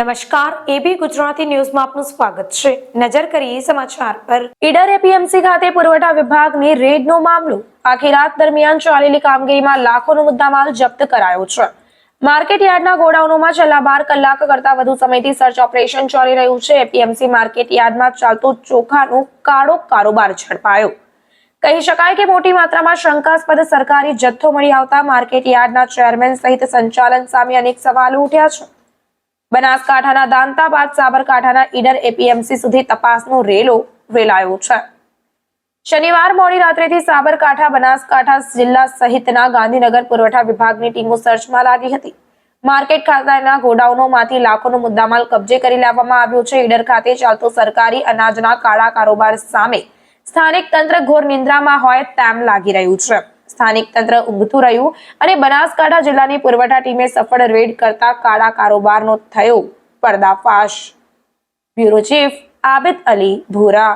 નમસ્કાર, એબી ગુજરાતી ન્યૂઝમાં આપનું સ્વાગત છે। નજર કરીએ સમાચાર પર। ઈડર એપીએમસી ખાતે પુરવઠા વિભાગની રેડનો મામલો। આખી રાત દરમિયાન ચાલેલી કામગીરીમાં લાખોનો મુદ્દામાલ જપ્ત કરાયો છે। માર્કેટ યાર્ડના ગોડાઉનોમાં છેલ્લા 12 કલાક કરતા વધુ સમયથી સર્ચ ઓપરેશન ચાલી રહ્યું છે। એપીએમસી માર્કેટ યાર્ડમાં ચાલતો ચોખાનો કાળો કારોબાર ઝડપાયો। કહી શકાય કે મોટી માત્રામાં શંકાસ્પદ સરકારી જથ્થો મળી આવતા માર્કેટ યાર્ડના ચેરમેન સહિત સંચાલન સામે અનેક સવાલો ઉઠ્યા છે। બનાસકાંઠાના દાંતા બાદ સાબરકાંઠાના ઈડર એપીએમસી સુધી તપાસનો રેલો વેલાયો છે। શનિવાર મોડી રાત્રેથી સાબરકાંઠા, બનાસકાંઠા જિલ્લા સહિતના ગાંધીનગર પુરવઠા વિભાગની ટીમો સર્ચમાં લાગી હતી। માર્કેટ ખાતેના ગોડાઉનોમાંથી લાખોનો મુદ્દામાલ કબજે કરી લેવામાં આવ્યો છે। ઈડર ખાતે ચાલતો સરકારી અનાજના કાળા કારોબાર સામે સ્થાનિક તંત્ર ઘોર નિંદ્રામાં હોય તેમ લાગી રહ્યું છે। સ્થાનિક તંત્ર ઊંઘતું રહ્યું અને બનાસકાંઠા જિલ્લાની પુરવઠા ટીમે સફળ રેડ કરતા કાળા કારોબારનો થયો પર્દાફાશ। બ્યુરો ચીફ આબિદ અલી ભૂરા।